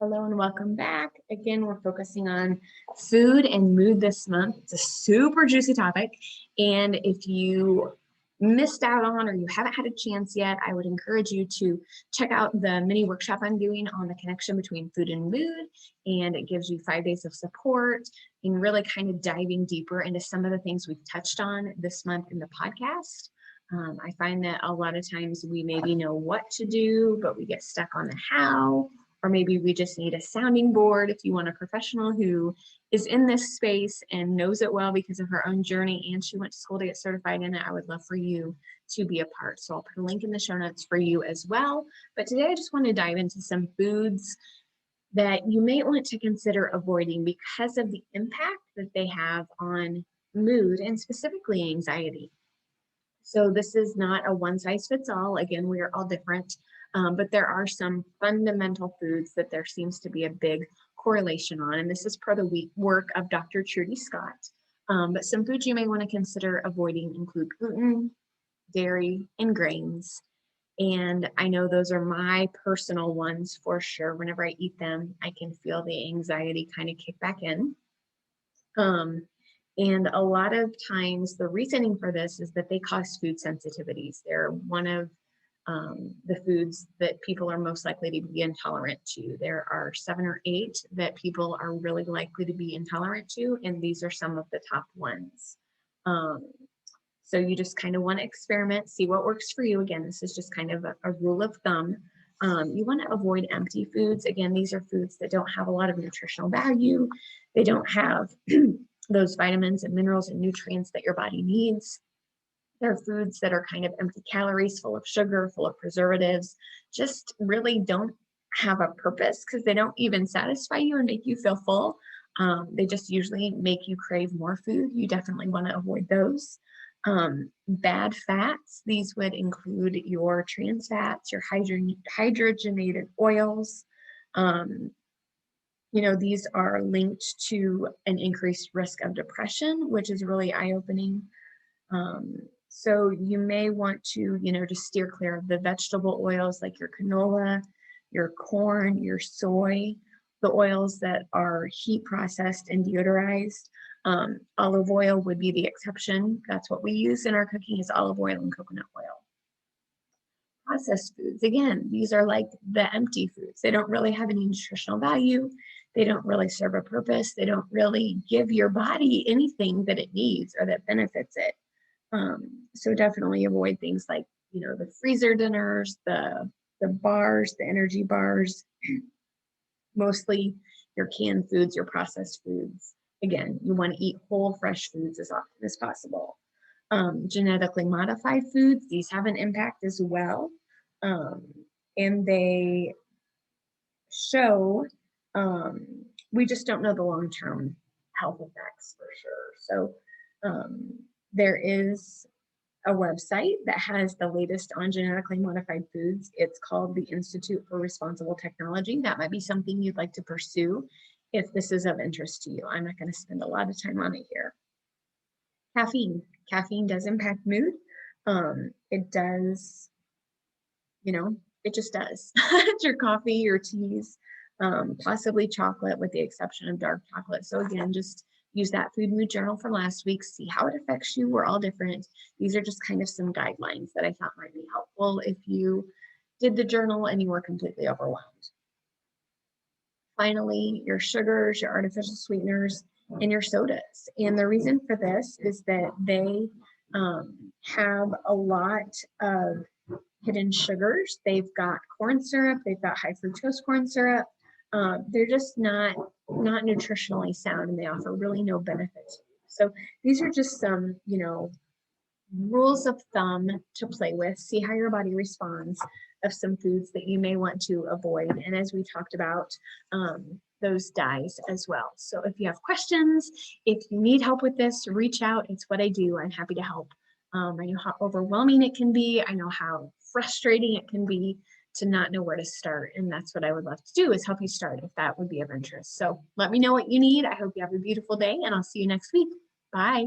Hello and welcome back. Again, we're focusing on food and mood this month. It's a super juicy topic. And if you missed out on or you haven't had a chance yet, I would encourage you to check out the mini workshop I'm doing on the connection between food and mood. And it gives you 5 days of support and really kind of diving deeper into some of the things we've touched on this month in the podcast. I find that a lot of times we maybe know what to do, but we get stuck on the how. Or maybe we just need a sounding board if you want a professional who is in this space and knows it well because of her own journey and she went to school to get certified in it. I would love for you to be a part. So I'll put a link in the show notes for you as well. But today I just want to dive into some foods that you may want to consider avoiding because of the impact that they have on mood and specifically anxiety. So this is not a one size fits all. Again, we are all different, but there are some fundamental foods that there seems to be a big correlation on. And this is per the work of Dr. Trudy Scott. But some foods you may want to consider avoiding include gluten, dairy, and grains. And I know those are my personal ones for sure. Whenever I eat them, I can feel the anxiety kind of kick back in. And a lot of times the reasoning for this is that they cause food sensitivities. They're one of the foods that people are most likely to be intolerant to. There are 7 or 8 that people are really likely to be intolerant to, and these are some of the top ones. So you just kind of want to experiment, see what works for you. Again, this is just kind of a rule of thumb. You want to avoid empty foods. Again, these are foods that don't have a lot of nutritional value. They don't have those vitamins and minerals and nutrients that your body needs. They're foods that are kind of empty calories, full of sugar, full of preservatives, just really don't have a purpose because they don't even satisfy you and make you feel full. They just usually make you crave more food. You definitely want to avoid those. Bad fats, these would include your trans fats, your hydrogenated oils. These are linked to an increased risk of depression, which is really eye-opening. So you may want to, just steer clear of the vegetable oils like your canola, your corn, your soy, the oils that are heat processed and deodorized. Olive oil would be the exception. That's what we use in our cooking is olive oil and coconut oil. Processed foods, again, these are like the empty foods. They don't really have any nutritional value. They don't really serve a purpose. They don't really give your body anything that it needs or that benefits it. So definitely avoid things like, the freezer dinners, the bars, the energy bars, mostly your canned foods, your processed foods. Again, you want to eat whole, fresh foods as often as possible. Genetically modified foods, these have an impact as well. And they show, we just don't know the long-term health effects for sure. So there is a website that has the latest on genetically modified foods. It's called the Institute for Responsible Technology. That might be something you'd like to pursue if this is of interest to you. I'm not going to spend a lot of time on it here. Caffeine does impact mood. It does, it just does. Your coffee, your teas, possibly chocolate with the exception of dark chocolate. So again, just use that food mood journal from last week, see how it affects you. We're all different. These are just kind of some guidelines that I thought might be helpful if you did the journal and you were completely overwhelmed. Finally, your sugars, your artificial sweeteners, and your sodas. And the reason for this is that they have a lot of hidden sugars. They've got corn syrup, they've got high fructose corn syrup. They're just not nutritionally sound and they offer really no benefit to you. So these are just some, rules of thumb to play with, see how your body responds of some foods that you may want to avoid. And as we talked about, those dyes as well. So if you have questions, if you need help with this, reach out. It's what I do. I'm happy to help. I know how overwhelming it can be. I know how frustrating it can be to not know where to start. And that's what I would love to do is help you start if that would be of interest. So let me know what you need. I hope you have a beautiful day and I'll see you next week. Bye.